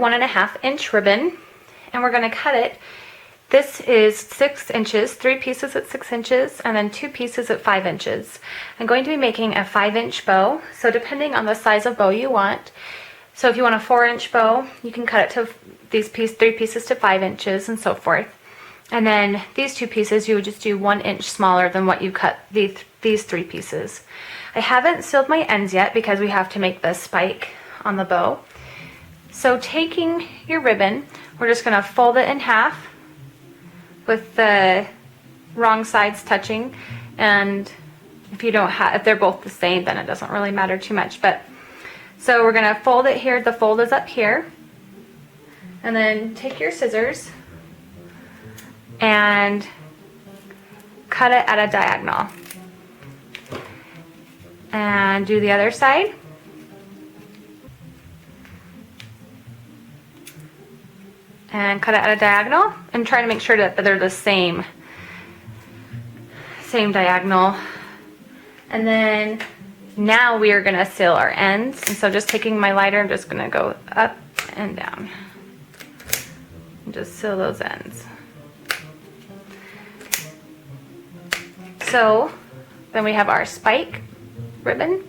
1.5-inch ribbon, and we're going to cut it. This is 6 inches, 3 pieces at 6 inches, and then 2 pieces at 5 inches. I'm going to be making a 5-inch bow, so depending on the size of bow you want. So if you want a 4-inch bow, you can cut it to these 3 pieces to 5 inches and so forth. And then these 2 pieces, you would just do 1 inch smaller than what you cut these 3 pieces. I haven't sealed my ends yet because we have to make the spike on the bow. So taking your ribbon, we're just going to fold it in half with the wrong sides touching, and if they're both the same, then it doesn't really matter too much. But so we're going to fold it here. The fold is up here, and then take your scissors and cut it at a diagonal, and do the other side. And cut it at a diagonal, and try to make sure that they're the same diagonal. And then now we are going to seal our ends. And so just taking my lighter, I'm just going to go up and down and just seal those ends. So then we have our spike ribbon.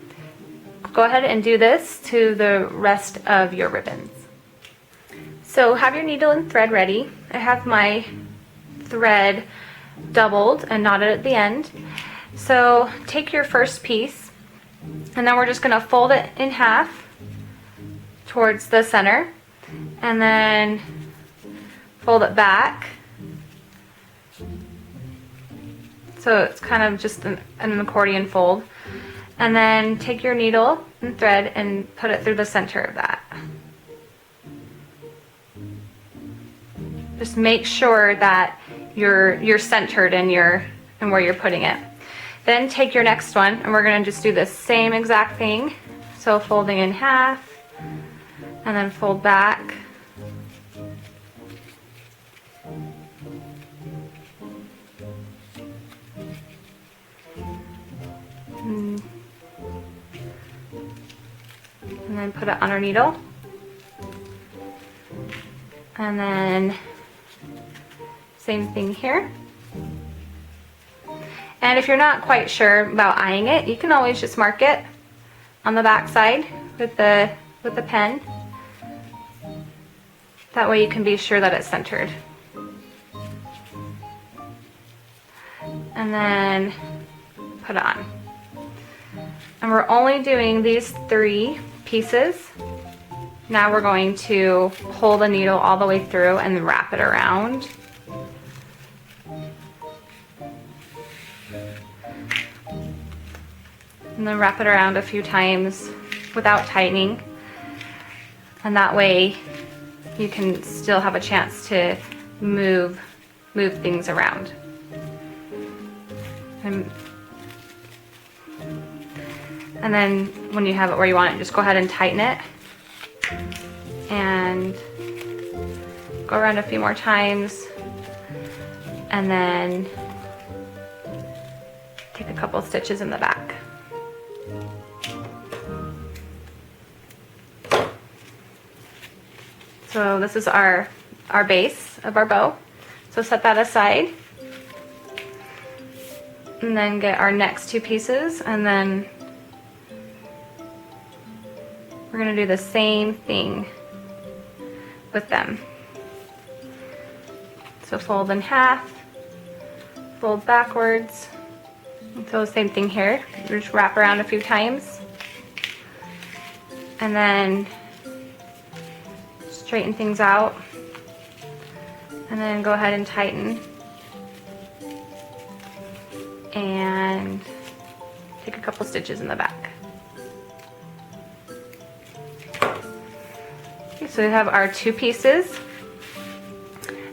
Go ahead and do this to the rest of your ribbons. So have your needle and thread ready. I have my thread doubled and knotted at the end. So take your first piece, and then we're just going to fold it in half towards the center, and then fold it back. So it's kind of just an accordion fold. And then take your needle and thread and put it through the center of that. Just make sure that you're centered in where you're putting it. Then take your next one, and we're going to just do the same exact thing. So folding in half, and then fold back. And then put it on our needle. And then same thing here. And if you're not quite sure about eyeing it, you can always just mark it on the back side with the pen. That way you can be sure that it's centered. And then put it on. And we're only doing these 3 pieces. Now we're going to pull the needle all the way through and wrap it around. And then wrap it around a few times without tightening. And that way you can still have a chance to move things around. And then when you have it where you want it, just go ahead and tighten it. And go around a few more times, and then take a couple stitches in the back. So this is our base of our bow. So set that aside, and then get our next 2 pieces, and then we're going to do the same thing with them. So fold in half, fold backwards, and so the same thing here. Just wrap around a few times, and then straighten things out, and then go ahead and tighten, and take a couple stitches in the back. Okay, so we have our 2 pieces,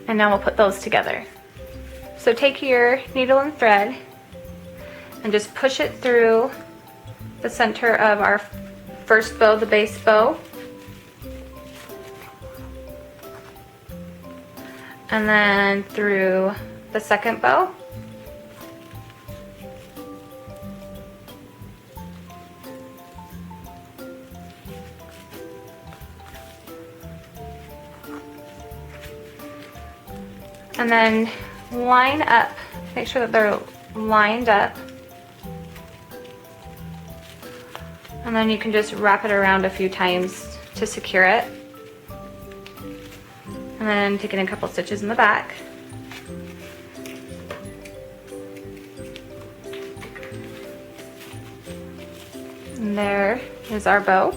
and now we'll put those together. So take your needle and thread and just push it through the center of our first bow, the base bow, and then through the second bow, And then line up, make sure that they're lined up. And then you can just wrap it around a few times to secure it. And then take in a couple stitches in the back. And there is our bow.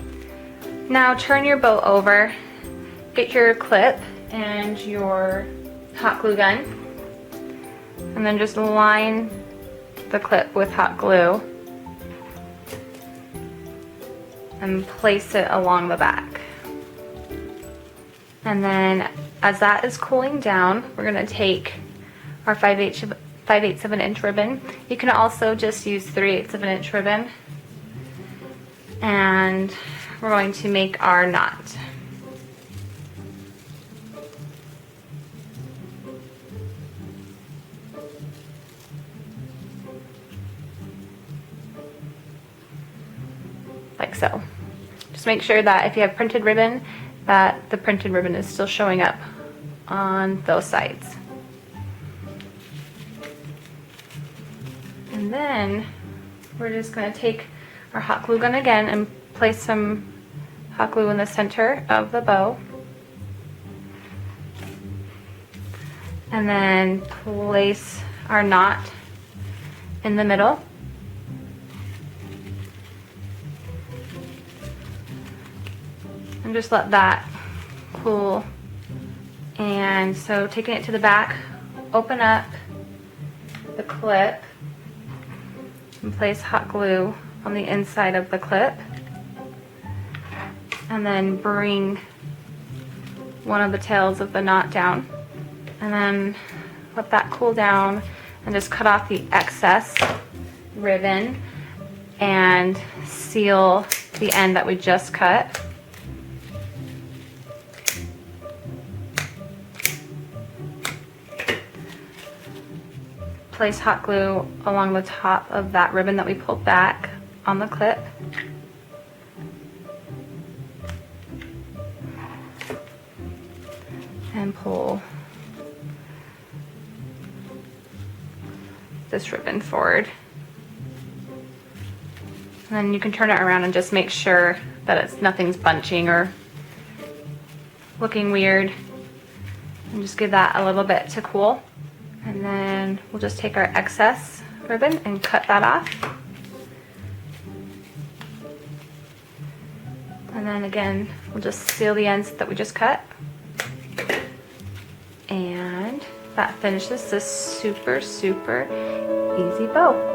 Now turn your bow over, get your clip and your hot glue gun, and then just line the clip with hot glue and place it along the back. And then as that is cooling down, we're going to take our 5/8 of an inch ribbon. You can also just use 3/8 of an inch ribbon. And we're going to make our knot. Like so. Just make sure that if you have printed ribbon, that the printed ribbon is still showing up on those sides. And then we're just going to take our hot glue gun again and place some hot glue in the center of the bow. And then place our knot in the middle. And just let that cool. And so taking it to the back, open up the clip and place hot glue on the inside of the clip, and then bring one of the tails of the knot down, and then let that cool down and just cut off the excess ribbon and seal the end that we just cut. Place hot glue along the top of that ribbon that we pulled back on the clip. And pull this ribbon forward. And then you can turn it around and just make sure that nothing's bunching or looking weird. And just give that a little bit to cool. And then we'll just take our excess ribbon and cut that off. And then again, we'll just seal the ends that we just cut. And that finishes this super, super easy bow.